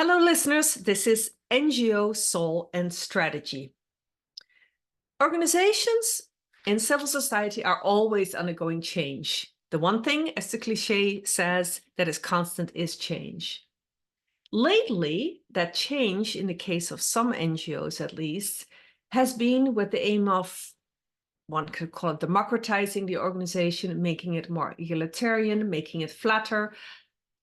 Hello, listeners. This is NGO Soul+Strategy. Organizations in civil society are always undergoing change. The one thing, as the cliche says, that is constant is change. Lately, that change, in the case of some NGOs at least, has been with the aim of, one could call it democratizing the organization, making it more egalitarian, making it flatter,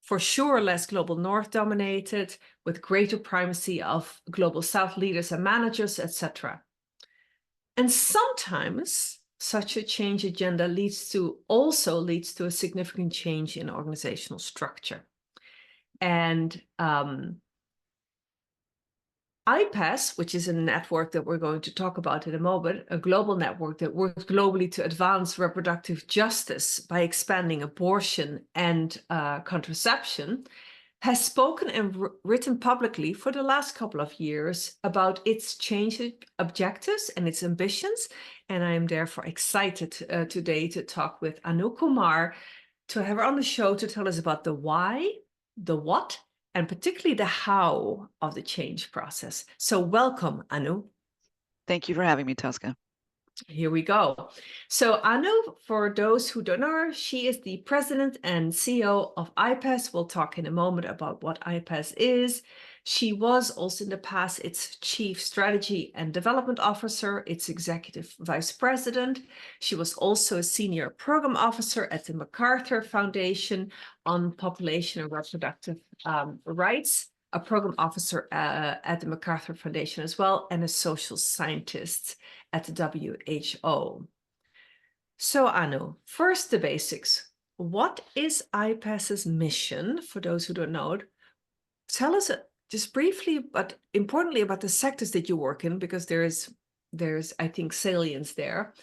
for sure less global north dominated, with greater primacy of global south leaders and managers, etc. And sometimes such a change agenda also leads to a significant change in organizational structure. And Ipas, which is a network that we're going to talk about in a moment, a global network that works globally to advance reproductive justice by expanding abortion and contraception, has spoken and written publicly for the last couple of years about its changed objectives and its ambitions. And I am therefore excited today to talk with Anu Kumar, to have her on the show to tell us about the why, the what, and particularly the how of the change process. So welcome, Anu. Thank you for having me, Tosca. Here we go. So Anu, for those who don't know her, she is the president and CEO of Ipas. We'll talk in a moment about what Ipas is. She was also in the past its chief strategy and development officer, its executive vice president. She was also a senior program officer at the MacArthur Foundation on population and reproductive rights, a program officer at the MacArthur Foundation as well, and a social scientist at the WHO. So Anu, first the basics. What is Ipas's mission, for those who don't know it? Tell us just briefly, but importantly, about the sectors that you work in, because there's I think, salience there.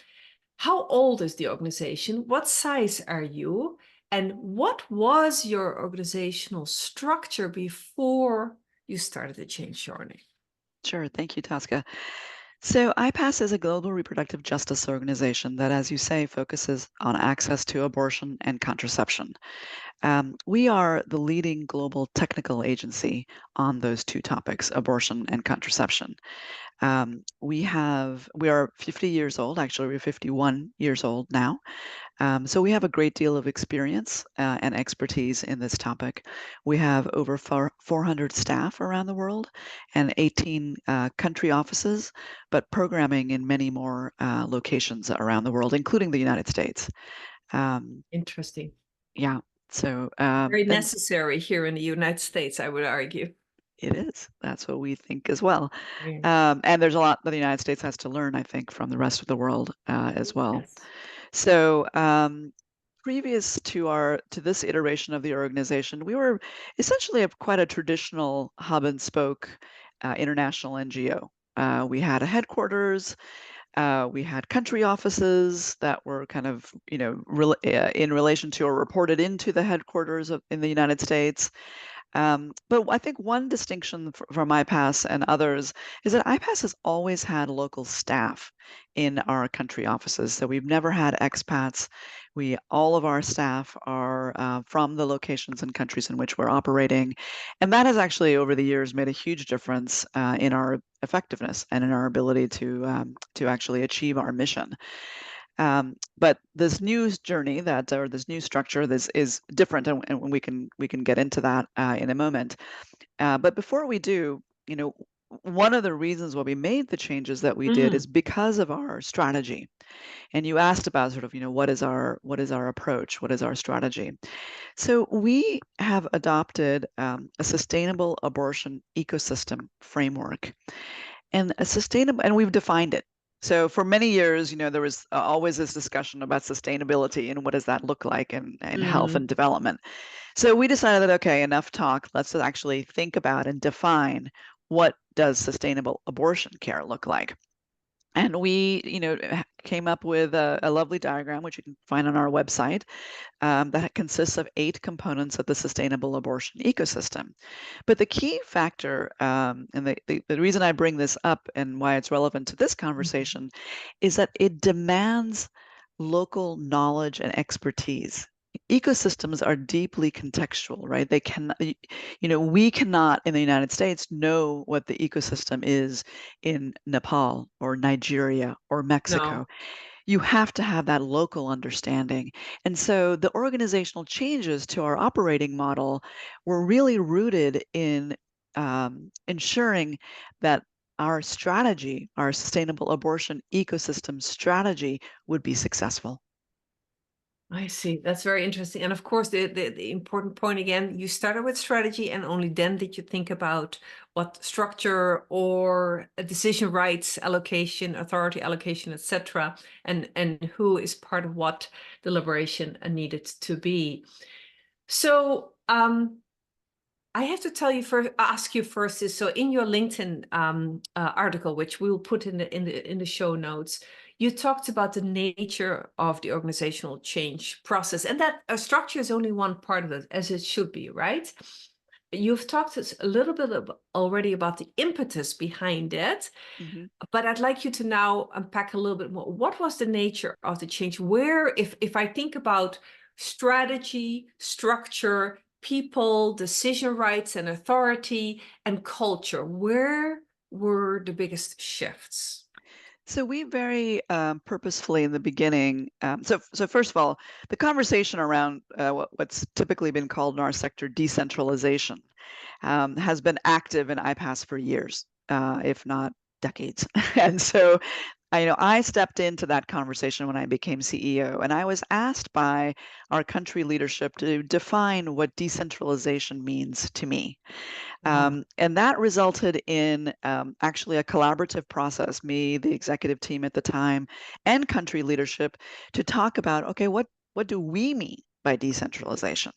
How old is the organization? What size are you? And what was your organizational structure before you started the change journey? Sure. Thank you, Tosca. So IPAS is a global reproductive justice organization that, as you say, focuses on access to abortion and contraception. We are the leading global technical agency on those two topics, abortion and contraception. We are 50 years old. Actually, we're 51 years old now. So we have a great deal of experience and expertise in this topic. We have over 400 staff around the world and 18 country offices, but programming in many more locations around the world, including the United States. Interesting. Yeah. So very necessary here in the United States, I would argue. It is. That's what we think as well. Yeah. And there's a lot that the United States has to learn, I think, from the rest of the world as well. Yes. So previous to this iteration of the organization, we were essentially quite a traditional hub and spoke international NGO. We had a headquarters. We had country offices that were kind of, in relation to or reported into the headquarters in the United States. But I think one distinction from IPAS and others is that IPAS has always had local staff in our country offices. So we've never had expats. All of our staff are from the locations and countries in which we're operating. And that has actually, over the years, made a huge difference in our effectiveness and in our ability to actually achieve our mission. But this new journey or this new structure, this is different, and we can get into that in a moment. But before we do, one of the reasons why we made the changes that we did is because of our strategy. And you asked about sort of, what is our approach? What is our strategy? So we have adopted a sustainable abortion ecosystem framework, and we've defined it. So for many years, there was always this discussion about sustainability and what does that look like in health and development. So we decided that, okay, enough talk. Let's actually think about and define what does sustainable abortion care look like. And we, came up with a lovely diagram, which you can find on our website, that consists of 8 components of the sustainable abortion ecosystem. But the key factor, and the reason I bring this up and why it's relevant to this conversation, is that it demands local knowledge and expertise. ecosystems are deeply contextual, right? They can, we cannot in the United States know what the ecosystem is in Nepal or Nigeria or Mexico. No, You have to have that local understanding. And so the organizational changes to our operating model were really rooted in ensuring that our strategy, our sustainable abortion ecosystem strategy, would be successful. I see. That's very interesting. And of course, the important point again, you started with strategy and only then did you think about what structure or a decision rights allocation, authority allocation, etc., and who is part of what deliberation needed to be. So I have to tell you first, ask you first is, so in your LinkedIn article, which we will put in the show notes, you talked about the nature of the organizational change process, and that a structure is only one part of it, as it should be, right? You've talked a little bit already about the impetus behind it, but I'd like you to now unpack a little bit more. What was the nature of the change? Where, if I think about strategy, structure, people, decision rights and authority, and culture, where were the biggest shifts? So we very purposefully in the beginning. So first of all, the conversation around what's typically been called in our sector decentralization has been active in IPAS for years, if not decades. And so I stepped into that conversation when I became CEO, and I was asked by our country leadership to define what decentralization means to me. And that resulted in actually a collaborative process, me, the executive team at the time, and country leadership to talk about, okay, what do we mean by decentralization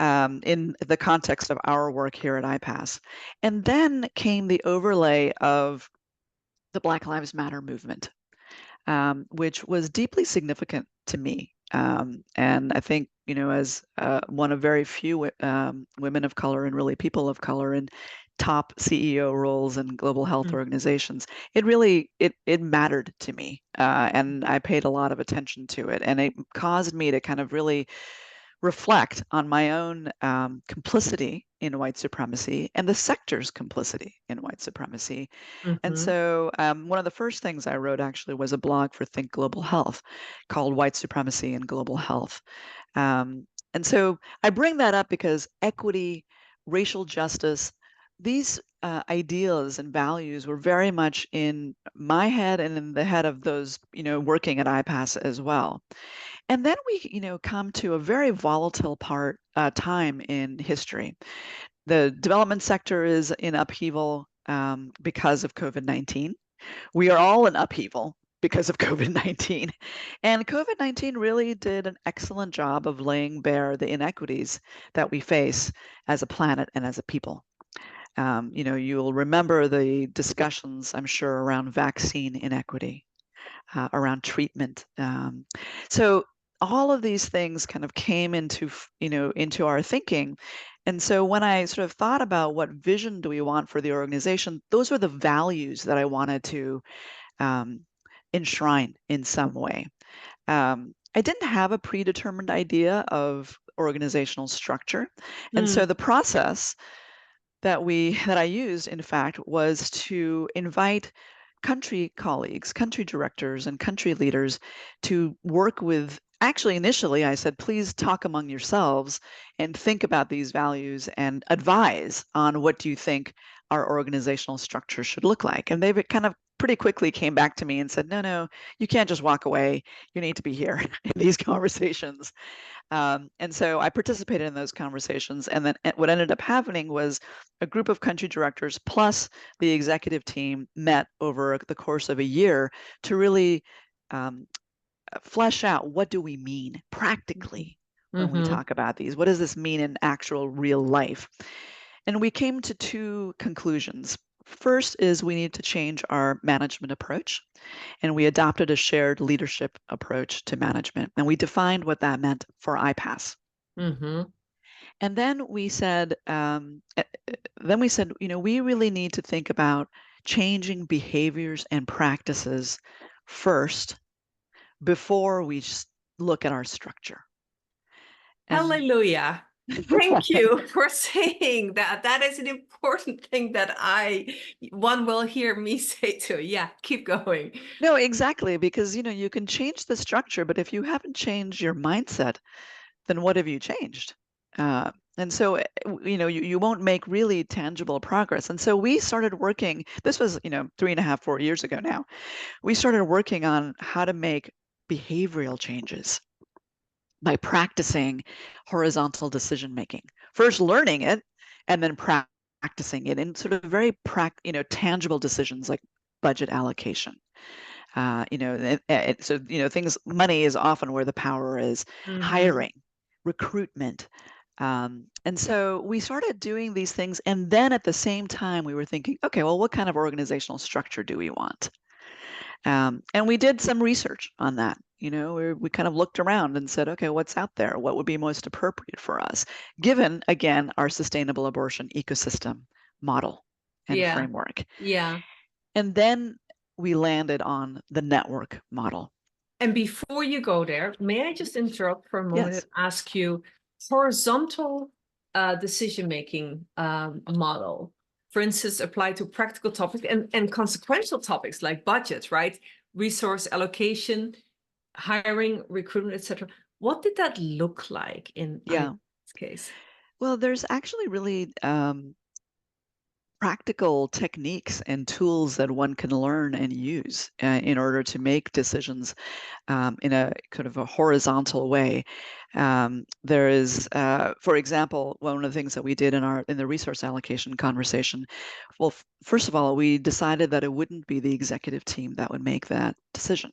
in the context of our work here at IPAS? And then came the overlay of the Black Lives Matter movement, which was deeply significant to me. And I think, as one of very few women of color and really people of color in top CEO roles in global health organizations, it really it mattered to me, and I paid a lot of attention to it, and it caused me to kind of really reflect on my own complicity in white supremacy and the sector's complicity in white supremacy. And so one of the first things I wrote actually was a blog for Think Global Health called White Supremacy and Global Health. And so I bring that up because equity, racial justice, these ideas and values were very much in my head and in the head of those, working at IPAS as well. And then we, come to a very volatile time in history. The development sector is in upheaval because of COVID-19. We are all in upheaval because of COVID-19. And COVID-19 really did an excellent job of laying bare the inequities that we face as a planet and as a people. You'll remember the discussions, I'm sure, around vaccine inequity, around treatment. So all of these things kind of came into our thinking. And so when I sort of thought about what vision do we want for the organization, those were the values that I wanted to enshrine in some way. I didn't have a predetermined idea of organizational structure. And so the process that I used, in fact, was to invite country colleagues, country directors, and country leaders to work with. Actually, initially, I said, please talk among yourselves and think about these values and advise on what do you think our organizational structure should look like. And they kind of pretty quickly came back to me and said, no, you can't just walk away. You need to be here in these conversations. And so I participated in those conversations. And then what ended up happening was a group of country directors plus the executive team met over the course of a year to really flesh out what do we mean practically when we talk about these? What does this mean in actual real life? And we came to two conclusions. First is we need to change our management approach, and we adopted a shared leadership approach to management. And we defined what that meant for IPAS. And then we said, we really need to think about changing behaviors and practices first before we look at our structure. Hallelujah. Thank you for saying that. That is an important thing that one will hear me say too. Yeah, keep going. No, exactly, because you can change the structure, but if you haven't changed your mindset, then what have you changed? And so, you won't make really tangible progress. And so we started working, this was, 3.5, 4 years ago now. We started working on how to make behavioral changes by practicing horizontal decision making. First learning it and then practicing it in sort of very tangible decisions like budget allocation. So things, money is often where the power is. Hiring, recruitment. And so we started doing these things, and then at the same time we were thinking, okay, well, what kind of organizational structure do we want? And we did some research on that. We kind of looked around and said, okay, what's out there? What would be most appropriate for us, given, again, our sustainable abortion ecosystem model and framework. Yeah. And then we landed on the network model. And before you go there, may I just interrupt for a moment Yes. and ask you, horizontal decision-making model, for instance, apply to practical topics and consequential topics like budget, right? Resource allocation, hiring, recruitment, etc. What did that look like in this case? Well, there's actually really practical techniques and tools that one can learn and use in order to make decisions in a kind of a horizontal way. There is, for example, one of the things that we did in the resource allocation conversation. Well, first of all, we decided that it wouldn't be the executive team that would make that decision.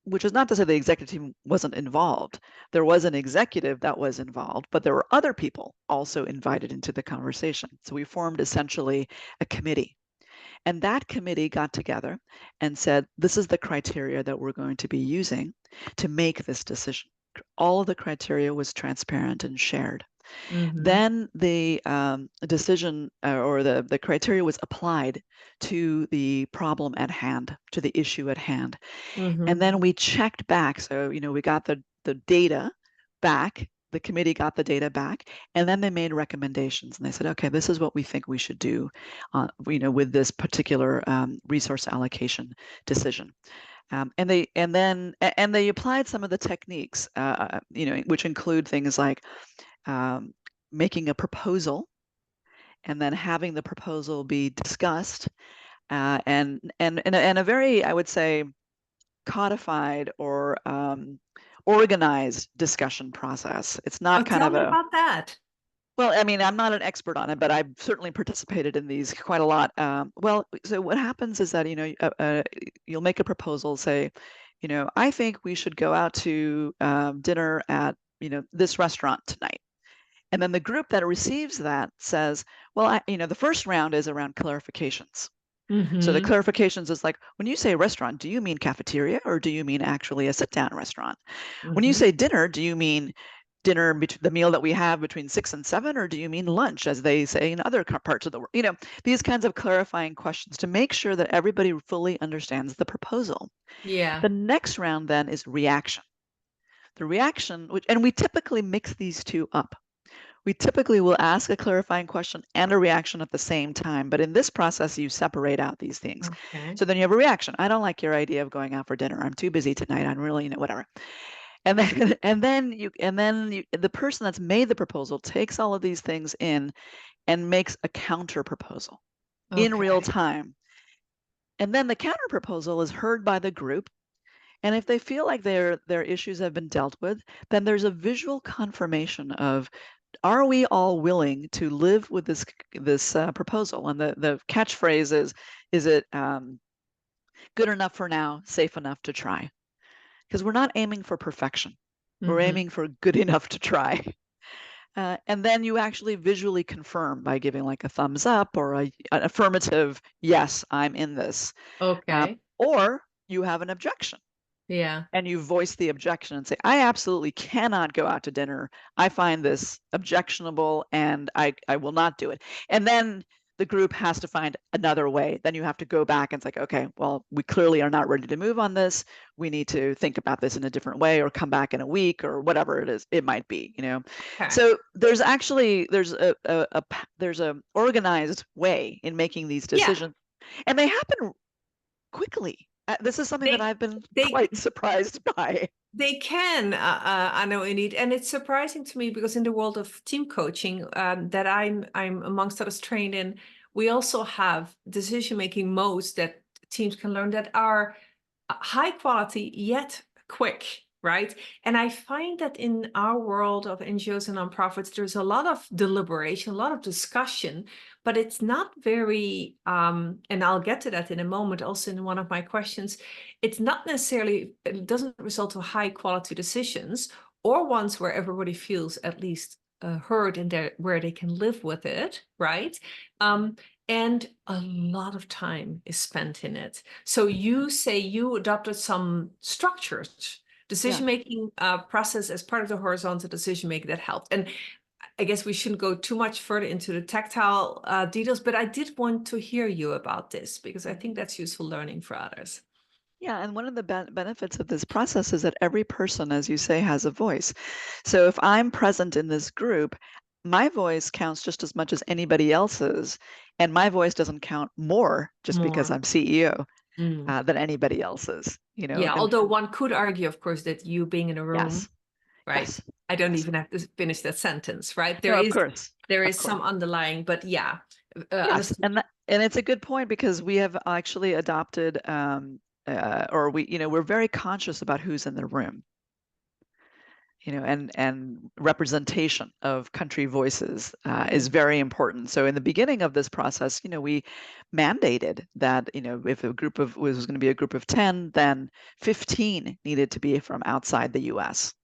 Which is not to say the executive team wasn't involved. There was an executive that was involved, but there were other people also invited into the conversation. So we formed essentially a committee. And that committee got together and said, this is the criteria that we're going to be using to make this decision. All of the criteria was transparent and shared. Then the decision or the criteria was applied to the problem at hand, to the issue at hand. And then we checked back. So, we got the data back. The committee got the data back, and then they made recommendations. And they said, okay, this is what we think we should do, with this particular resource allocation decision. And they applied some of the techniques, which include things like making a proposal, and then having the proposal be discussed, and a very, I would say, codified or organized discussion process. It's not kind tell of me about that. Well, I mean, I'm not an expert on it, but I've certainly participated in these quite a lot. Well, so what happens is that, you'll make a proposal, say, I think we should go out to dinner at, this restaurant tonight. And then the group that receives that says, well, the first round is around clarifications. So the clarifications is like, when you say restaurant, do you mean cafeteria or do you mean actually a sit-down restaurant? When you say dinner, do you mean dinner, the meal that we have between 6 and 7, or do you mean lunch, as they say in other parts of the world? These kinds of clarifying questions to make sure that everybody fully understands the proposal. Yeah. The next round then is reaction. The reaction, and we typically mix these two up. We typically will ask a clarifying question and a reaction at the same time, but in this process, you separate out these things. Okay. So then you have a reaction. I don't like your idea of going out for dinner. I'm too busy tonight. I'm really, whatever. And then the person that's made the proposal takes all of these things in and makes a counter proposal in real time. And then the counter proposal is heard by the group. And if they feel like their issues have been dealt with, then there's a visual confirmation of, are we all willing to live with this proposal? And the catchphrase is it good enough for now, safe enough to try? Because we're not aiming for perfection. We're aiming for good enough to try. And then you actually visually confirm by giving like a thumbs up or an affirmative, yes, I'm in this. Okay. Or you have an objection. Yeah. And you voice the objection and say, I absolutely cannot go out to dinner. I find this objectionable and I will not do it. And then the group has to find another way. Then you have to go back and it's like, okay, well, we clearly are not ready to move on this. We need to think about this in a different way, or come back in a week, or whatever it might be, you know. Okay. So there's a organized way in making these decisions, and they happen quickly. This is something that I've been quite surprised by. They can, I know, indeed, and it's surprising to me because in the world of team coaching that I'm amongst others trained in, we also have decision-making modes that teams can learn that are high quality yet quick, right? And I find that in our world of NGOs and nonprofits, there's a lot of deliberation, a lot of discussion, but it's not very, and I'll get to that in a moment, also in one of my questions, it's not necessarily, it doesn't result to high quality decisions or ones where everybody feels at least heard and where they can live with it, right? And a lot of time is spent in it. So you say you adopted some structured decision-making process as part of the horizontal decision-making that helped. And I guess we shouldn't go too much further into the tactile details, but I did want to hear you about this because I think that's useful learning for others. Yeah, and one of the benefits of this process is that every person, as you say, has a voice. So if I'm present in this group, my voice counts just as much as anybody else's, and my voice doesn't count more just because I'm CEO than anybody else's. You know. Yeah, although one could argue, of course, that you being in a room, right? Yes. I don't even have to finish that sentence, right? Of course. There is some underlying, but yeah. Yes, and it's a good point because we have actually adopted, we're very conscious about who's in the room, you know, and representation of country voices is very important. So in the beginning of this process, you know, we mandated that, you know, if a group of was going to be a group of 10, then 15 needed to be from outside the U.S.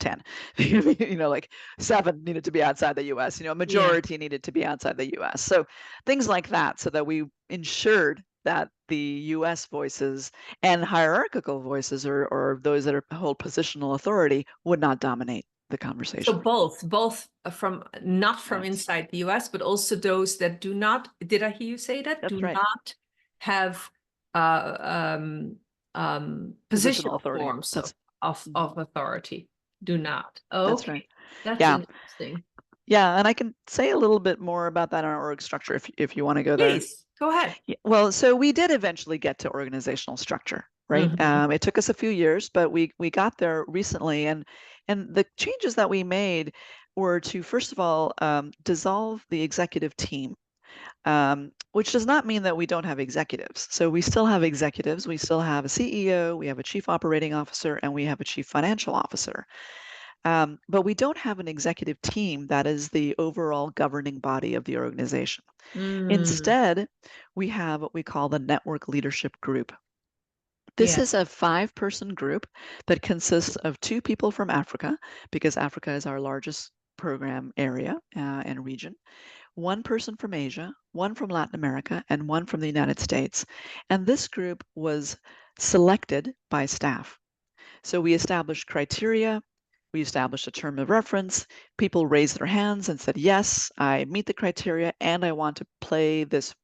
10, you know, like 7 needed to be outside the US, you know, majority needed to be outside the US. So things like that, so that we ensured that the US voices and hierarchical voices or those that hold positional authority would not dominate the conversation. So both from not from inside the US, but also those that do not, did I hear you say that? That's do right. not have positional authority. forms of authority. Do not. Oh, That's okay. right. That's interesting. Yeah, and I can say a little bit more about that in our org structure if you want to go there. Please, go ahead. Yeah, well, so we did eventually get to organizational structure, right? It took us a few years, but we got there recently, and the changes that we made were to, first of all, dissolve the executive team, which does not mean that we don't have executives. So we still have executives. We still have a CEO, we have a chief operating officer, and we have a chief financial officer. But we don't have an executive team that is the overall governing body of the organization. Instead, we have what we call the Network Leadership Group. This is a 5-person group that consists of 2 people from Africa, because Africa is our largest program area and region, 1 person from Asia, 1 from Latin America, and 1 from the United States. And this group was selected by staff. So we established criteria. We established a term of reference. People raised their hands and said, yes, I meet the criteria and I want to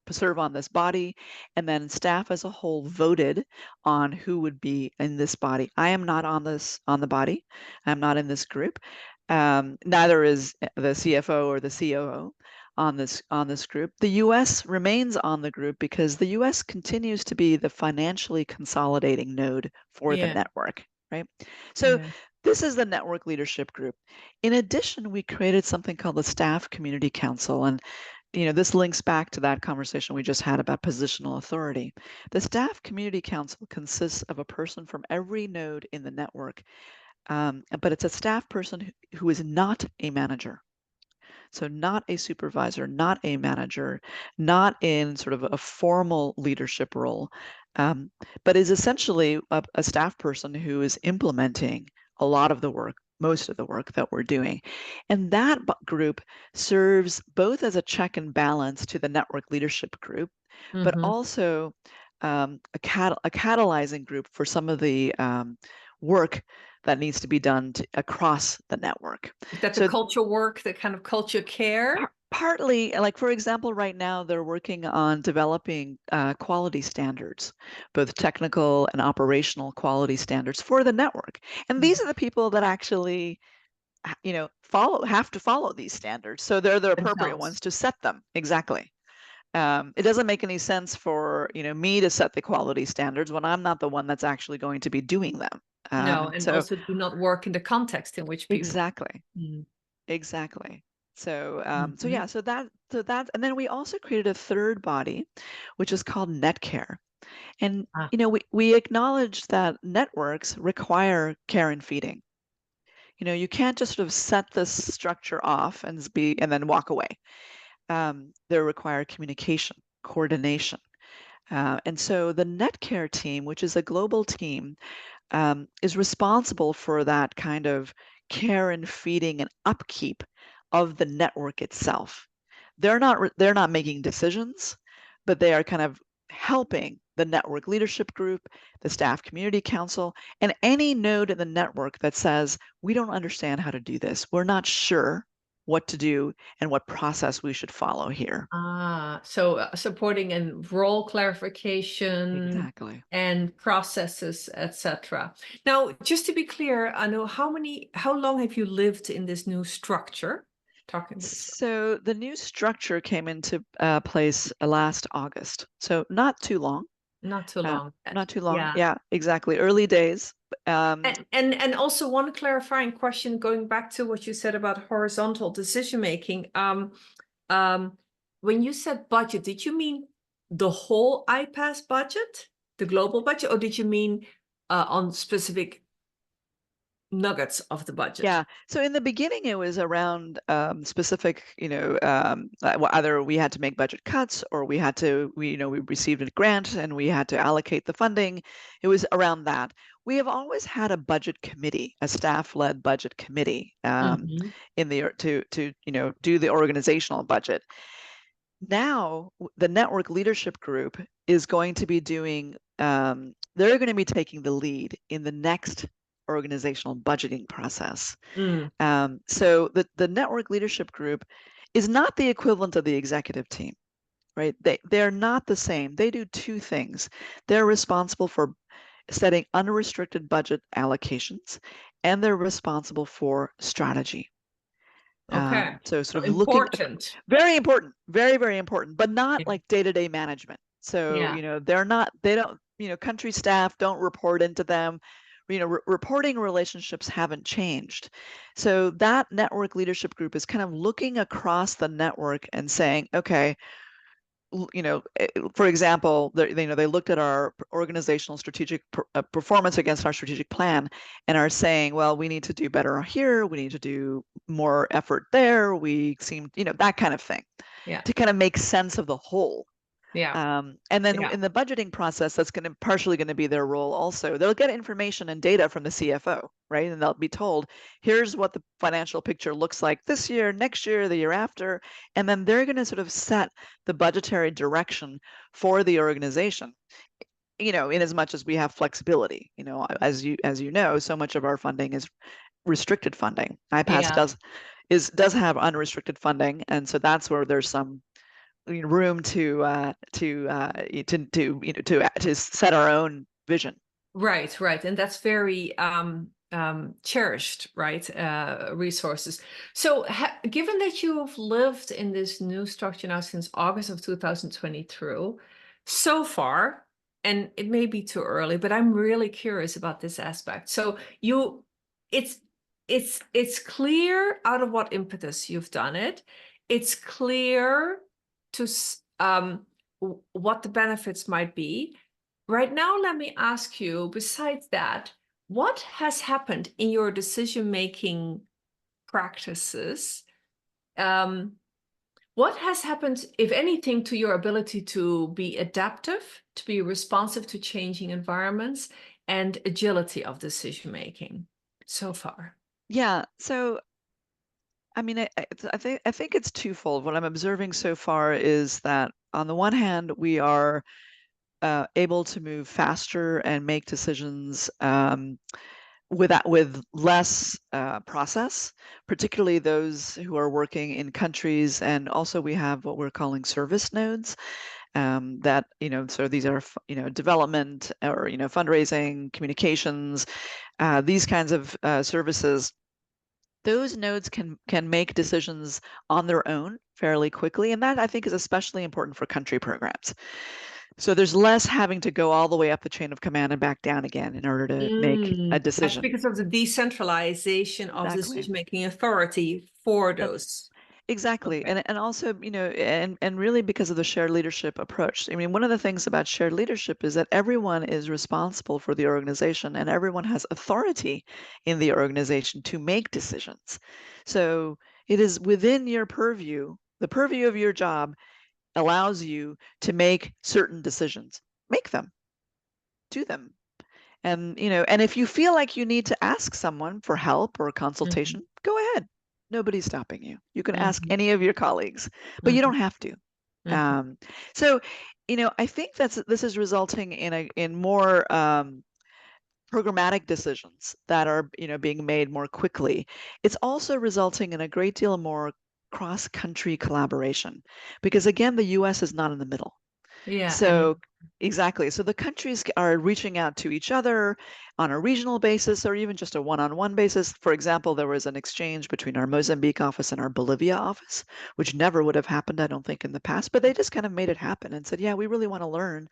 serve on this body. And then staff as a whole voted on who would be in this body. I am not on the body. I'm not in this group. Neither is the CFO or the COO on this group. The US remains on the group because the US continues to be the financially consolidating node for the network, right? So this is the Network Leadership Group. In addition, we created something called the Staff Community Council. And you know, this links back to that conversation we just had about positional authority. The Staff Community Council consists of a person from every node in the network, but it's a staff person who is not a manager. So not a supervisor, not a manager, not in sort of a formal leadership role, but is essentially a staff person who is implementing a lot of the work, most of the work that we're doing. And that group serves both as a check and balance to the network leadership group, but also a catalyzing group for some of the work that needs to be done across the network. Is that the culture work, the kind of culture care? Partly, like for example, right now they're working on developing quality standards, both technical and operational quality standards for the network. And these are the people that actually, have to follow these standards. So they're the appropriate themselves. ones to set them. Exactly. It doesn't make any sense for me to set the quality standards when I'm not the one that's actually going to be doing them. No, and So also do not work in the context in which people. exactly. Mm. Exactly. So, so Mhm. yeah, so that, and then we also created a third body, which is called Netcare. And, Ah, we acknowledge that networks require care and feeding. You can't just sort of set this structure off and then walk away. They require communication, coordination. And so the Netcare team, which is a global team, is responsible for that kind of care and feeding and upkeep of the network itself. They're not making decisions, but they are kind of helping the network leadership group, the staff community council, and any node in the network that says, we don't understand how to do this. We're not sure what to do and what process we should follow here. so supporting and role clarification Exactly. and processes, etc. Now, just to be clear, I know how long have you lived in this new structure? Talking about structure. So the new structure came into place last August. So not too long. Not too long yet. Not too long. Yeah. Yeah, exactly. Early days. And also one clarifying question going back to what you said about horizontal decision making. Um, when you said budget, did you mean the whole IPAS budget, the global budget, or did you mean on specific nuggets of the budget? Yeah. So in the beginning, it was around specific, either we had to make budget cuts or we received a grant and we had to allocate the funding. It was around that. We have always had a budget committee, a staff-led budget committee, Mhm. in the to do the organizational budget. Now, the network leadership group is going to be they're going to be taking the lead in the next organizational budgeting process. Mm, So the network leadership group is not the equivalent of the executive team, right? They're not the same. They do two things. They're responsible for setting unrestricted budget allocations, and they're responsible for strategy. okay. So So sort of looking at, important. very important, very, very important, but not Yeah. like day-to-day management. So, Yeah. they don't, country staff don't report into them. Reporting relationships haven't changed. So that network leadership group is kind of looking across the network and saying, okay, for example, they looked at our organizational strategic performance against our strategic plan and are saying, well, we need to do better here. We need to do more effort there. We seem, that kind of thing Yeah. to kind of make sense of the whole. Yeah. And then Yeah. in the budgeting process, that's partially going to be their role also. They'll get information and data from the CFO, right? And they'll be told, here's what the financial picture looks like this year, next year, the year after. And then they're going to sort of set the budgetary direction for the organization, in as much as we have flexibility. As you know, so much of our funding is restricted funding. IPAS Yeah. does have unrestricted funding, and so that's where there's some room to set our own vision. Right, right. And that's very cherished, right? Resources. So given that you've lived in this new structure now since August of 2023, so far, and it may be too early, but I'm really curious about this aspect. So it's it's clear out of what impetus you've done it. It's clear to what the benefits might be. Right now, let me ask you, besides that, what has happened in your decision-making practices? What has happened, if anything, to your ability to be adaptive, to be responsive to changing environments, and agility of decision-making so far? Yeah. So, I mean, I think it's twofold. What I'm observing so far is that on the one hand, we are able to move faster and make decisions with less process, particularly those who are working in countries. And also we have what we're calling service nodes, that, so these are, development or, fundraising, communications, these kinds of services. Those nodes can make decisions on their own fairly quickly. And that, I think, is especially important for country programs. So there's less having to go all the way up the chain of command and back down again in order to make a That's decision. because of the decentralization of Exactly. decision-making authority for That, those. exactly. Okay. And also, and really because of the shared leadership approach. I mean, one of the things about shared leadership is that everyone is responsible for the organization and everyone has authority in the organization to make decisions. So it is within your purview, the purview of your job allows you to make certain decisions. Make them, do them. And, and if you feel like you need to ask someone for help or Mhm, consultation, go ahead. Nobody's stopping you. You can ask mhm, any of your colleagues, but you mhm, don't have to. mhm. Um, so, I think this is resulting in more programmatic decisions that are, being made more quickly. It's also resulting in a great deal more cross-country collaboration because again, the US is not in the middle. Yeah, and So exactly. So the countries are reaching out to each other on a regional basis or even just a one-on-one basis. For example, there was an exchange between our Mozambique office and our Bolivia office, which never would have happened, I don't think, in the past, but they just kind of made it happen and said, yeah, we really want to learn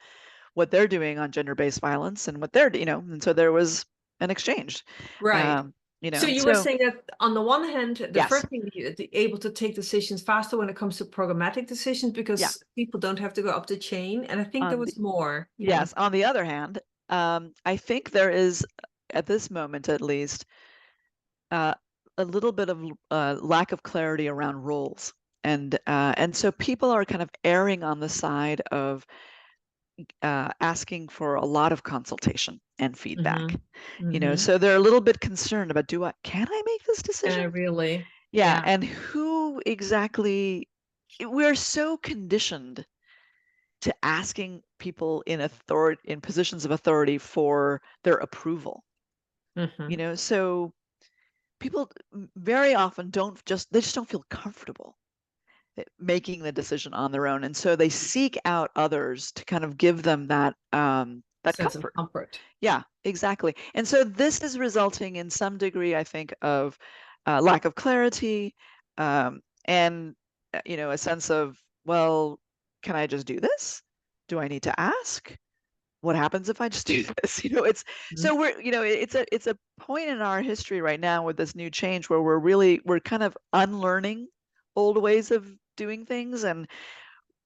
what they're doing on gender-based violence and what they're, and so there was an exchange. right. Um, So you were so saying that on the one hand, the yes, first thing you're able to take decisions faster when it comes to programmatic decisions yeah. because people don't have to go up the chain. And I think there On was more. Yeah. Yes, on the other hand, I think there is, at this moment at least, uh, a little bit of lack of clarity around roles. And so people are kind of erring on the side of asking for a lot of consultation and feedback. Mm-hmm. Mm-hmm. So they're a little bit concerned about, can I make this Can I decision? really? Yeah, Yeah. and who exactly, we're so conditioned to asking people in positions of authority for their approval. Mm-hmm. So people very often they just don't feel comfortable making the decision on their own, and so they seek out others to kind of give them that Sense of comfort. comfort. Yeah, exactly. And so this is resulting in some degree, I think, of lack of clarity, and a sense of, well, can I just do this? Do I need to ask? What happens if I just do this? It's Mhm. so it's a point in our history right now with this new change where we're kind of unlearning old ways of doing things and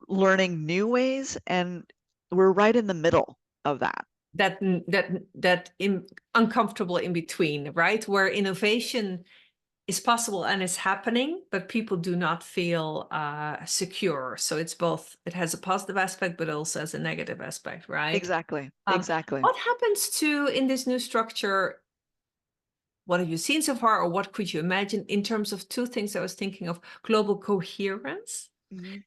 learning new ways, and we're right in the middle of that. That uncomfortable in between, right? Where innovation is possible and is happening, but people do not feel secure. So it's both, it has a positive aspect, but also has a negative aspect, right? Exactly. Um, Exactly. what happens to in this new structure? What have you seen so far, or what could you imagine in terms of two things I was thinking of? Global coherence. Hmm.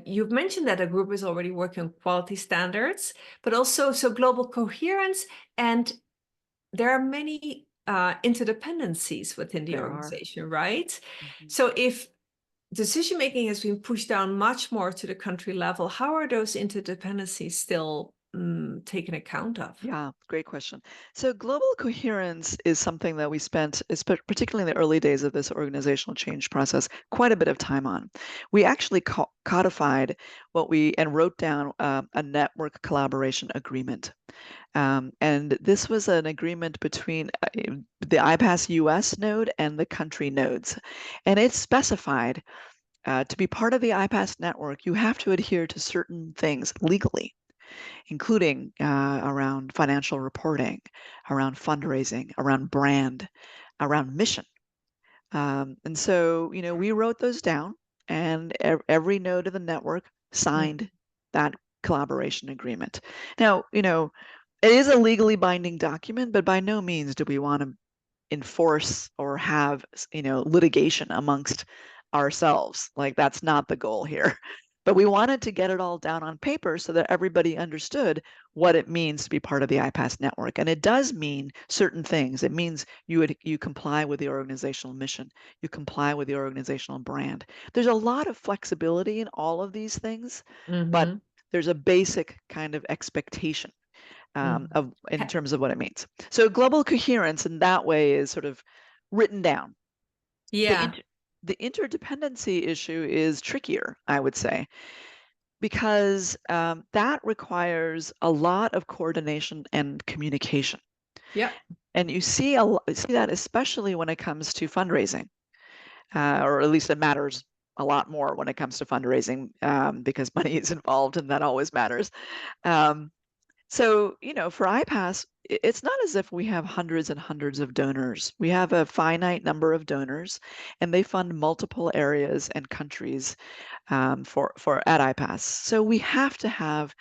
You've mentioned that a group is already working on quality standards, but also so global coherence, and there are many interdependencies within the There are. organization, right? Mhm. So if decision making has been pushed down much more to the country level, how are those interdependencies still taken account of? Yeah, great question. So global coherence is something that we spent, particularly in the early days of this organizational change process, quite a bit of time on. We actually codified and wrote down a network collaboration agreement. And this was an agreement between the IPAS US node and the country nodes. And it specified to be part of the IPAS network, you have to adhere to certain things legally, including around financial reporting, around fundraising, around brand, around mission. And so, we wrote those down, and every node of the network signed that collaboration agreement. Now, it is a legally binding document, but by no means do we want to enforce or have, litigation amongst ourselves. Like that's not the goal here. But we wanted to get it all down on paper so that everybody understood what it means to be part of the IPAS network. And it does mean certain things. It means you comply with the organizational mission. You comply with the organizational brand. There's a lot of flexibility in all of these things, but there's a basic kind of expectation in terms of what it means. So global coherence in that way is sort of written down. Yeah. The interdependency issue is trickier, I would say, because that requires a lot of coordination and communication. Yeah. And you see that especially when it comes to fundraising, or at least it matters a lot more when it comes to fundraising because money is involved, and that always matters. So, for IPAS, it's not as if we have hundreds and hundreds of donors. We have a finite number of donors, and they fund multiple areas and countries for at IPAS. So we have to have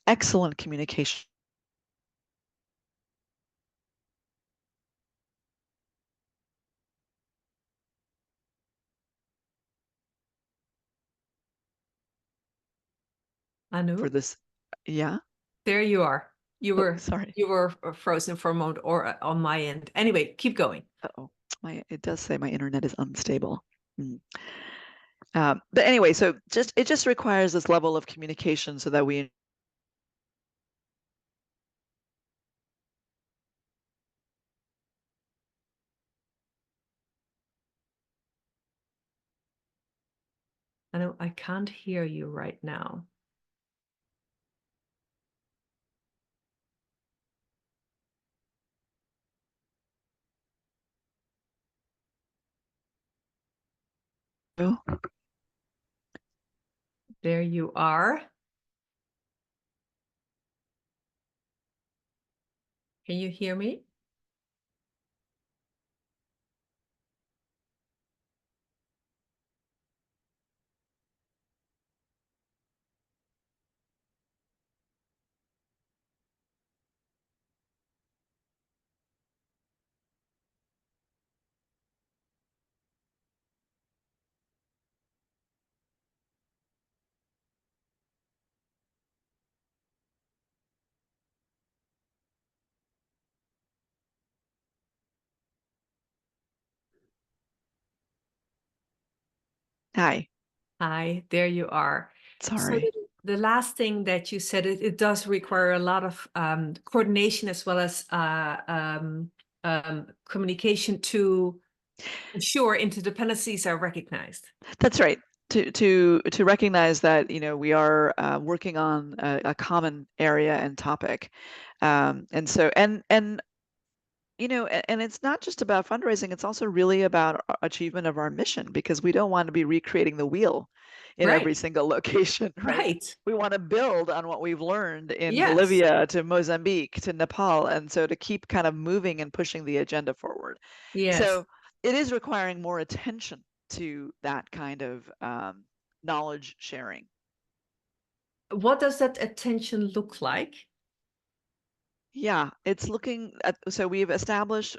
excellent communication. For Anu, this. Yeah. there you are. You Oh, were sorry. you were frozen for a moment, or on my end. Anyway, keep going. Uh-oh. It does say my internet is unstable. But anyway, so it just requires this level of communication so that we. Anu, I can't hear you right now. Oh. There you are. Can you hear me? Hi. Hi, there you are. So Sorry. the last thing that you said, it does require a lot of coordination as well as communication to ensure interdependencies are recognized. That's right. To recognize that we are working on a common area and topic, and so and it's not just about fundraising, it's also really about achievement of our mission, because we don't want to be recreating the wheel in every Right, single location, right? right. We want to build on what we've learned in Yes, Bolivia to Mozambique to Nepal, and so to keep kind of moving and pushing the agenda forward. yes. So it is requiring more attention to that kind of knowledge sharing. What does that attention look like? Yeah, it's looking at, so we've established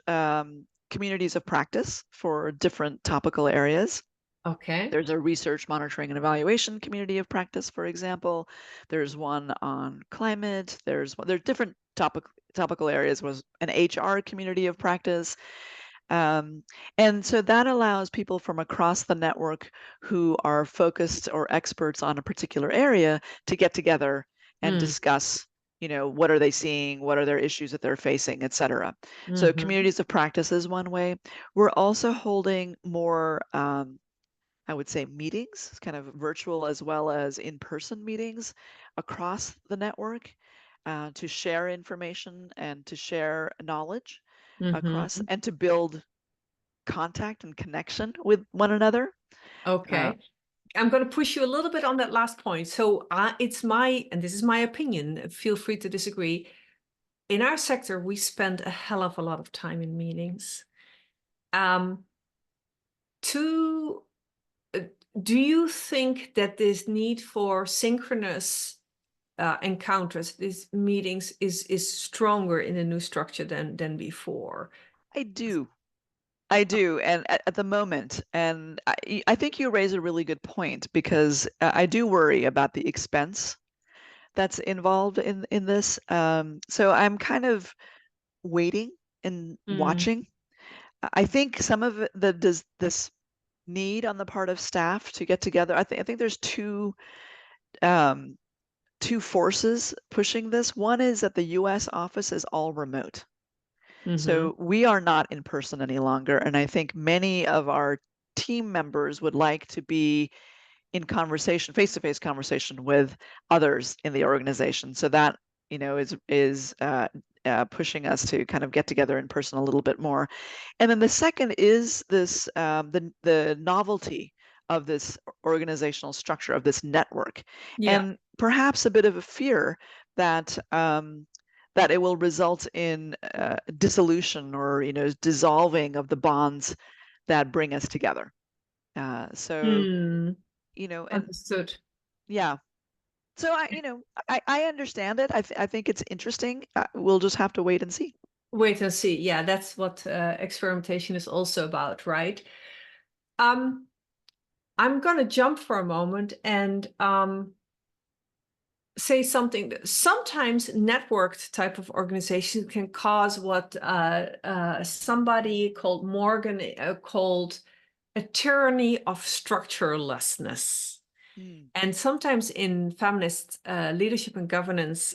communities of practice for different topical areas. Okay. There's a research, monitoring, and evaluation community of practice, for example. There's one on climate. There's different topical areas. Was an HR community of practice. And so that allows people from across the network who are focused or experts on a particular area to get together and Mm. discuss, what are they seeing, what are their issues that they're facing, et cetera. So Mm-hmm. communities of practice is one way. We're also holding more, I would say, meetings, kind of virtual as well as in-person meetings across the network to share information and to share knowledge across, Mm-hmm. and to build contact and connection with one another. Okay. I'm going to push you a little bit on that last point. So it's and this is my opinion, feel free to disagree. In our sector, we spend a hell of a lot of time in meetings. To Do you think that this need for synchronous encounters, these meetings, is stronger in the new structure than before? I do. I do, and at the moment, and I think you raise a really good point, because I do worry about the expense that's involved in this. So I'm kind of waiting and watching. I think some of this need on the part of staff to get together. I think there's um, two forces pushing this. One is that the U.S. office is all remote. So we are not in person any longer. And I think many of our team members would like to be in conversation, face-to-face conversation with others in the organization. So that, is pushing us to kind of get together in person a little bit more. And then the second is this, the novelty of this organizational structure, of this network, and perhaps a bit of a fear that that it will result in dissolution, or dissolving of the bonds that bring us together. So and Understood. yeah. So I understand it. I think it's interesting. We'll just have to wait and see. Wait and see. Yeah, that's what experimentation is also about, right? I'm gonna jump for a moment and say something that sometimes networked type of organization can cause what somebody called Morgan called a tyranny of structurelessness. And sometimes in feminist leadership and governance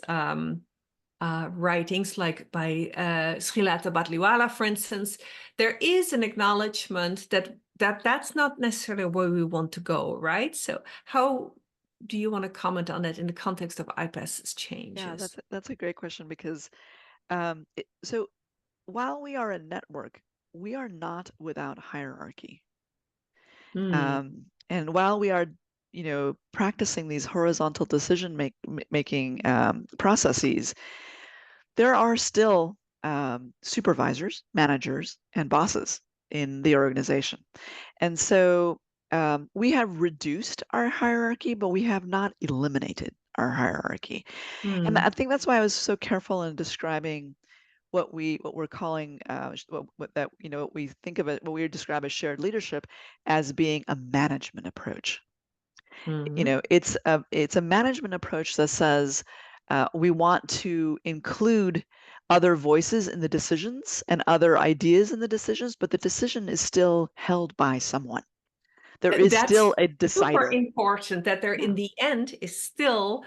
writings, like by Srilata Batliwala, for instance, there is an acknowledgement that that's not necessarily where we want to go, right? So how do you want to comment on that in the context of IPAS's changes? Yeah, that's a great question, because so while we are a network, we are not without hierarchy. And while we are, practicing these horizontal decision making processes, there are still supervisors, managers, and bosses in the organization. And so we have reduced our hierarchy, but we have not eliminated our hierarchy. And I think that's why I was so careful in describing what we're calling what we think of it, what we describe as shared leadership, as being a management approach. It's a management approach that says we want to include other voices in the decisions and other ideas in the decisions, but the decision is still held by someone. There is That's still a super decider. important, that there in the end is still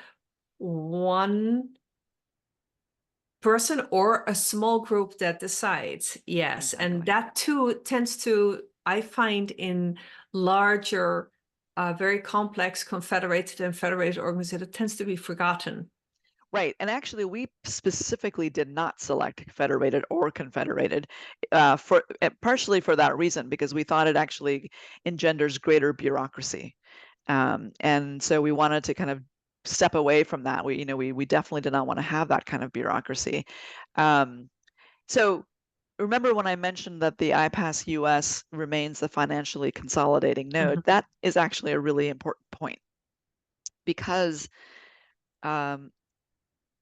one person or a small group that decides. Yes. Exactly. And that too tends to, I find, in larger, very complex confederated and federated organizations, it tends to be forgotten. Right. And actually, we specifically did not select federated or confederated, partially for that reason, because we thought it actually engenders greater bureaucracy. And so we wanted to kind of step away from that. We definitely did not want to have that kind of bureaucracy. So remember when I mentioned that the IPAS US remains the financially consolidating node? That is actually a really important point, because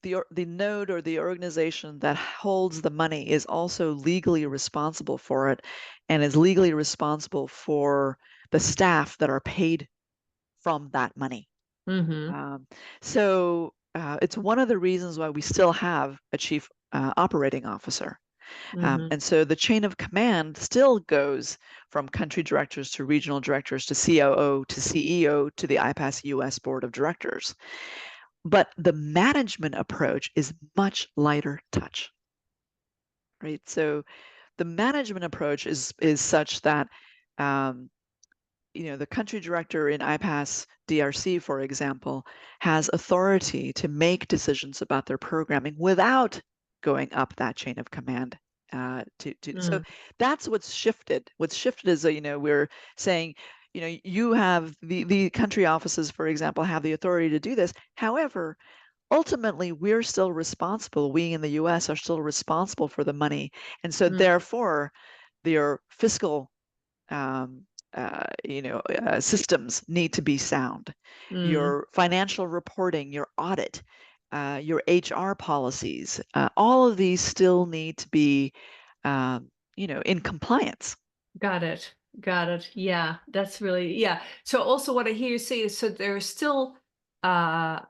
the node, or the organization that holds the money, is also legally responsible for it, and is legally responsible for the staff that are paid from that money. So it's one of the reasons why we still have a chief operating officer. And so the chain of command still goes from country directors to regional directors to COO to CEO to the IPAS US Board of Directors. But the management approach is much lighter touch, right? So the management approach is such that the country director in IPAS DRC, for example, has authority to make decisions about their programming without going up that chain of command. So that's what's shifted. What's shifted is that we're saying, you have the country offices, for example, have the authority to do this. However, ultimately, we're still responsible. We in the U.S. are still responsible for the money, and so therefore, their fiscal systems need to be sound. Your financial reporting, your audit, your HR policies, all of these still need to be, in compliance. Got it. Got it. Yeah, that's really, yeah. So also what I hear you say is, so there's still uh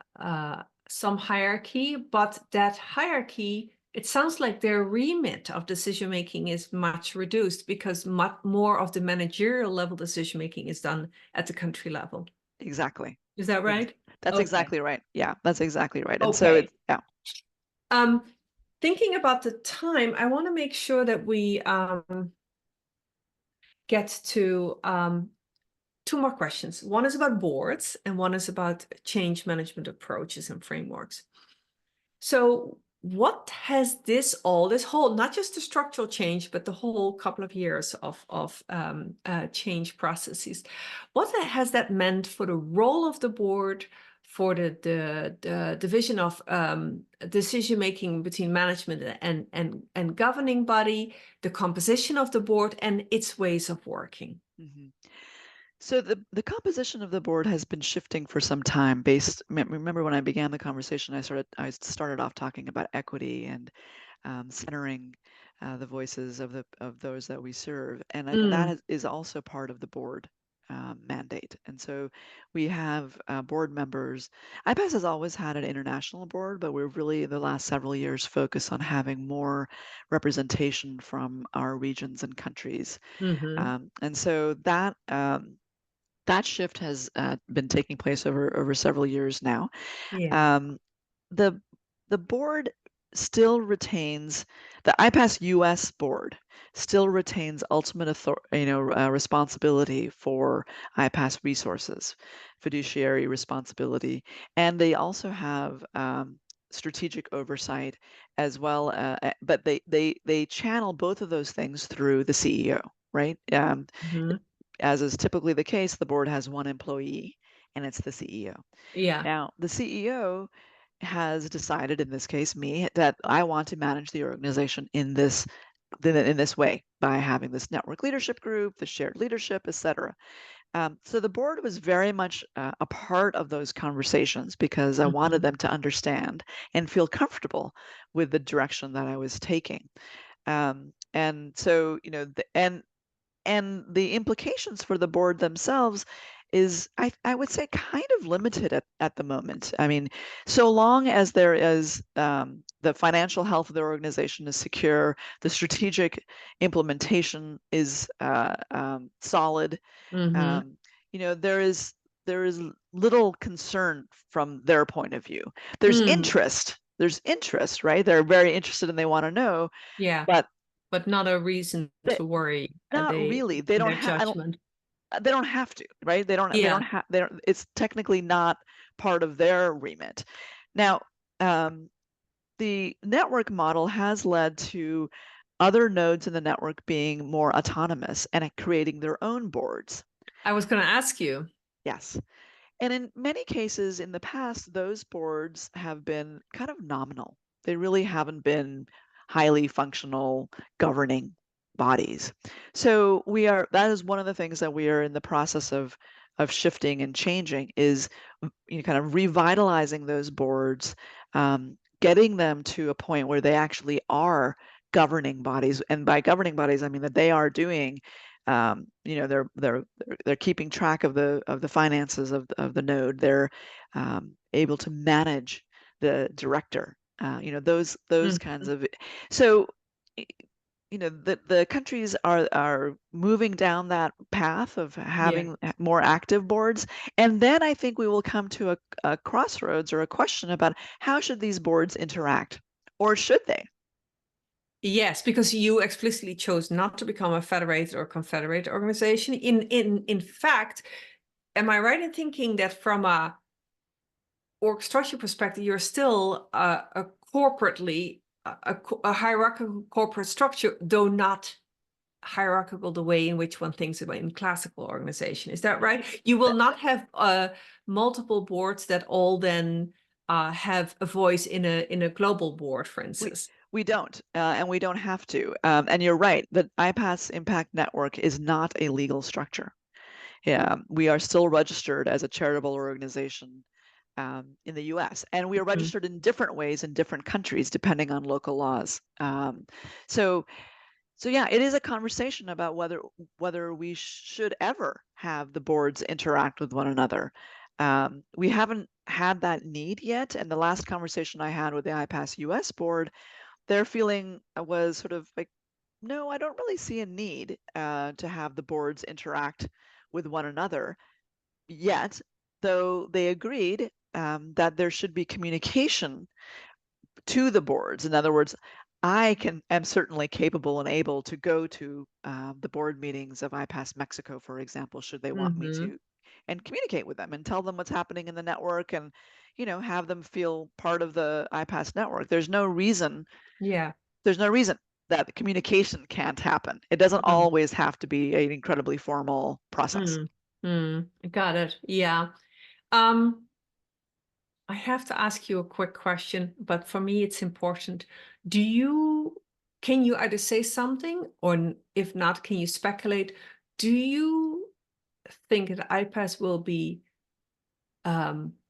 some hierarchy, but that hierarchy, it sounds like their remit of decision making is much reduced because much more of the managerial level decision making is done at the country level. Exactly. Is that Ex- right? That's Okay. exactly right. Yeah, that's exactly right. And so Okay. it's, yeah. Um, Thinking about the time, I want to make sure that we get to two more questions. One is about boards and one is about change management approaches and frameworks. So what has this whole, not just the structural change, but the whole couple of years of change processes, what has that meant for the role of the board, for the division of decision making between management and governing body, the composition of the board and its ways of working? Mhm. So the composition of the board has been shifting for some time. Remember when I began the conversation, I started off talking about equity and centering the voices of those that we serve, and Mm, is also part of the board mandate. And so we have board members. IPAS has always had an international board, but we're really in the last several years focused on having more representation from our regions and countries. mm-hmm. And so that shift has been taking place over several years now. Yeah. Um, the the board still retains the IPAS US board still retains ultimate responsibility for IPAS resources, fiduciary responsibility, and they also have strategic oversight as well. But they channel both of those things through the CEO, right? Mm-hmm. As is typically the case, the board has one employee, and it's the CEO. Yeah. Now, the CEO has decided, in this case, me, that I want to manage the organization in this way by having this network leadership group, the shared leadership, etc. So the board was very much a part of those conversations because I wanted Mm-hmm. them to understand and feel comfortable with the direction that I was taking. And so, and the implications for the board themselves is I would say kind of limited at the moment. I mean, so long as there is the financial health of the organization is secure, the strategic implementation is solid, Mm-hmm. um, there is little concern from their point of view. There's Mm. interest. There's interest, right? They're very interested and they want to know, Yeah. but But not a reason they, to worry. not They really. They in don't their have. I don't judgment. they don't have to, right? They Yeah. don't have they don't it's technically not part of their remit. Now, um, the network model has led to other nodes in the network being more autonomous and creating their own boards. I was going to ask you. Yes. And in many cases in the past, those boards have been kind of nominal. They really haven't been highly functional governing bodies. So that is one of the things that we are in the process of shifting and changing is kind of revitalizing those boards, getting them to a point where they actually are governing bodies. And by governing bodies, I mean that they are doing they're keeping track of the finances of the node. They're able to manage the director. Those kinds Mhm. of. So the countries are moving down that path of Yeah. having more active boards, and then I think we will come to a crossroads or a question about how should these boards interact, or should they? Yes, because you explicitly chose not to become a federated or confederate organization. In fact, am I right in thinking that from a org structure perspective, you're still a corporately a hierarchical corporate structure, though not hierarchical the way in which one thinks about in classical organization. Is that right? You will not have multiple boards that all then have a voice in a global board, for We instance. we don't, and we don't have to. And you're right. The IPAS Impact Network is not a legal structure. Yeah, we are still registered as a charitable organization in the U.S., and we are Mm. registered in different ways in different countries depending on local laws. So So yeah, it is a conversation about whether we should ever have the boards interact with one another. We haven't had that need yet, and the last conversation I had with the IPAS US board, their feeling was sort of like, no, I don't really see a need to have the boards interact with one another yet, though they agreed that there should be communication to the boards. In other words, am certainly capable and able to go to the board meetings of IPAS Mexico, for example, should they want me Mm-hmm. to, and communicate with them and tell them what's happening in the network and, have them feel part of the IPAS network. Yeah. There's no reason that the communication can't happen. It doesn't Mm. always have to be an incredibly formal process. Mm. Got it. Yeah. Um, I have to ask you a quick question, but for me, it's important. Can you either say something, or if not, can you speculate? Do you think that IPAS will be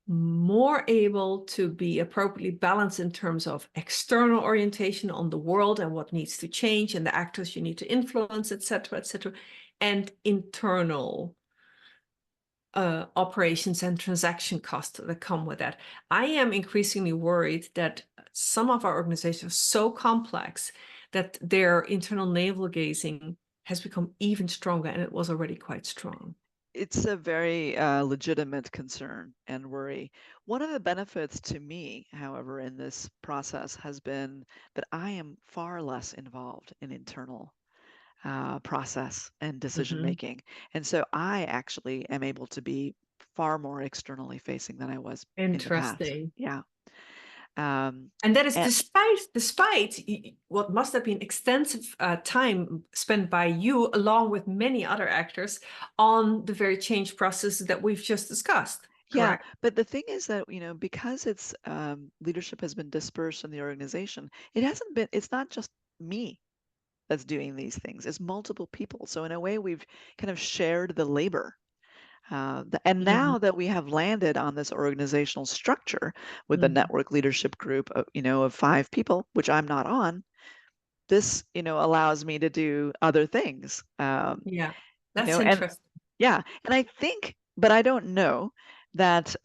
more able to be appropriately balanced in terms of external orientation on the world and what needs to change and the actors you need to influence, et cetera, and internal operations and transaction costs that come with that? I am increasingly worried that some of our organizations are so complex that their internal navel gazing has become even stronger, and it was already quite strong. It's a very legitimate concern and worry. One of the benefits to me, however, in this process has been that I am far less involved in internal process and decision Mm-hmm. making. And so I actually am able to be far more externally facing than I was in the past. Interesting. Yeah. Um, And that is and despite what must have been extensive time spent by you, along with many other actors, on the very change process that we've just discussed. yeah, Correct? but the thing is that, because it's leadership has been dispersed in the organization, it's not just me that's doing these things. It's multiple people. So in a way, we've kind of shared the labor. And Mhm. now that we have landed on this organizational structure with the Mhm. network leadership group, of 5 people, which I'm not on, this, allows me to do other things. Yeah, that's And interesting. yeah, and I think, but I don't know that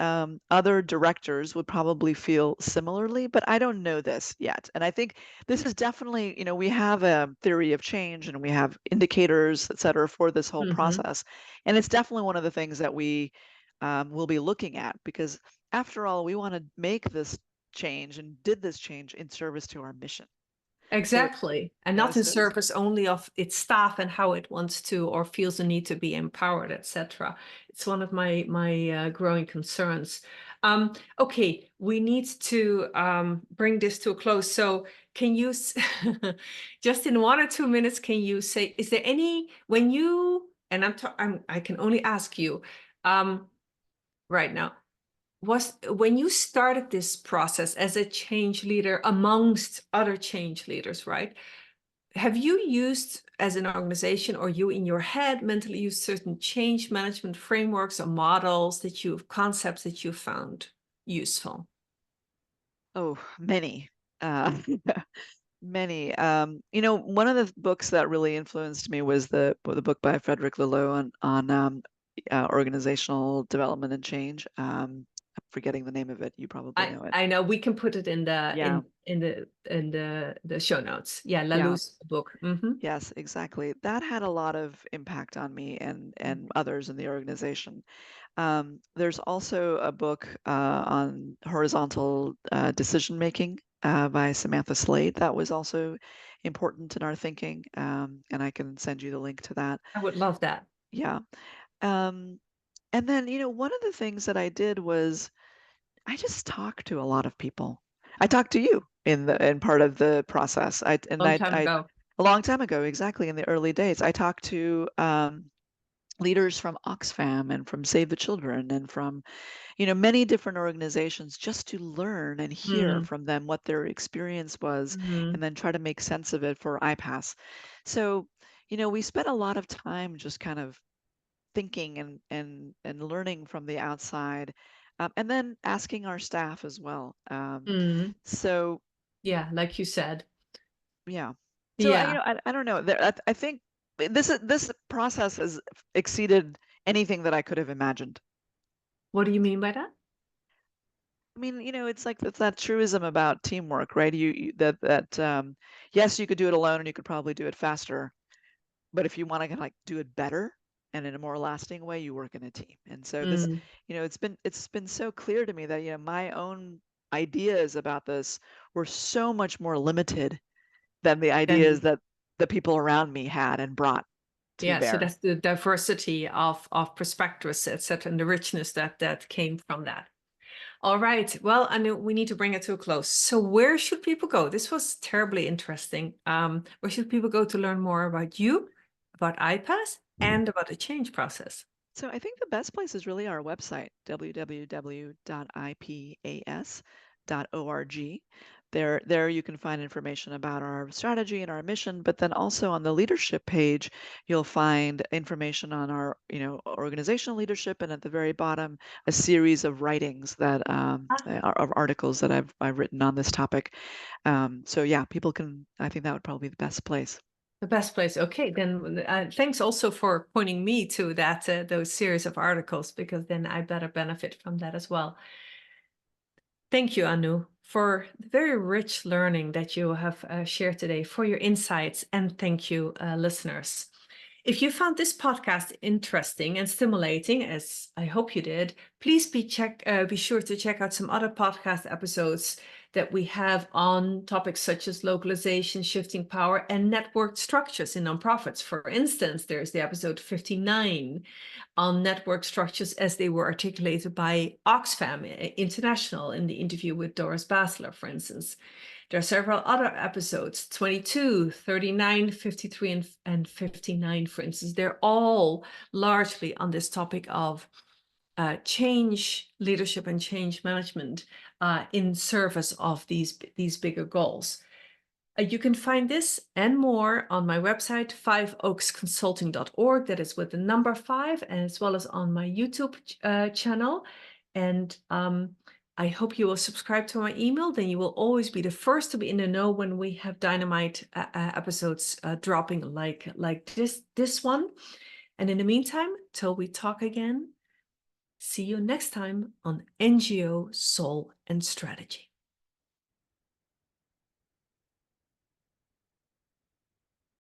other directors would probably feel similarly, but I don't know this yet. And I think this is definitely, we have a theory of change and we have indicators, et cetera, for this whole Mhm. process. And it's definitely one of the things that we will be looking at because after all, we want to make this change and did this change in service to our mission. So, Exactly. And not in so service only of its staff and how it wants to or feels the need to be empowered, etc. It's one of my growing concerns. Okay, we need to bring this to a close. So can you, just in 1 or 2 minutes, can you say, is there any, when you, and I can only ask you right now, was when you started this process as a change leader amongst other change leaders, right? Have you used, as an organization, or you in your head mentally used certain change management frameworks or models concepts that you found useful? oh, many. Uh, Many. One of the books that really influenced me was the book by Frederick Laloux on organizational development and change. I'm forgetting the name of it. You probably I know it. I know we can put it in the Yeah, the show notes. Yeah, yeah, Laloux's book. Mm-hmm. yes, exactly. That had a lot of impact on me and others in the organization. There's also a book on horizontal decision making by Samantha Slade that was also important in our thinking, and I can send you the link to that. I would love that. Yeah. Um, and then, one of the things that I did was I just talked to a lot of people. I talked to you in part of the process. Long time ago. A long time ago, exactly in the early days, I talked to leaders from Oxfam and from Save the Children and from many different organizations just to learn and hear Mm, from them what their experience was mm, and then try to make sense of it for IPAS. So, we spent a lot of time just kind of thinking and learning from the outside, and then asking our staff as well. mm. So Yeah, like you said. yeah. So Yeah. I don't know. I think this process has exceeded anything that I could have imagined. What do you mean by that? I mean, it's like it's that truism about teamwork, right? That yes, you could do it alone and you could probably do it faster, but if you want to like do it better and in a more lasting way, you work in a team. And so this, Mm, it's been so clear to me that my own ideas about this were so much more limited than the ideas then that the people around me had and brought to yeah, so bear. that's the diversity of perspectives, etc., and the richness that came from that. All right. Well, I know we need to bring it to a close. So where should people go? This was terribly interesting. Where should people go to learn more about you, about iPass, and about the change process? So I think the best place is really our website, www.ipas.org. There you can find information about our strategy and our mission, but then also on the leadership page, you'll find information on our, organizational leadership, and at the very bottom, a series of writings that are of articles that I've written on this topic. So yeah, people can. I think that would probably be the best place. The best place. Okay, then thanks also for pointing me to that those series of articles, because then I better benefit from that as well. Thank you, Anu, for the very rich learning that you have shared today, for your insights, and thank you, listeners. If you found this podcast interesting and stimulating, as I hope you did, please be sure to check out some other podcast episodes that we have on topics such as localization, shifting power, and networked structures in nonprofits. For instance, there's the episode 59 on network structures as they were articulated by Oxfam International in the interview with Doris Basler, for instance. There are several other episodes, 22, 39, 53, and 59, for instance. They're all largely on this topic of change leadership and change management in service of these bigger goals. You can find this and more on my website, 5oaksconsulting.org. That is with the number 5, and as well as on my YouTube channel. And I hope you will subscribe to my email. Then you will always be the first to be in the know when we have dynamite episodes dropping like this one. And in the meantime, till we talk again, see you next time on NGO Soul and Strategy.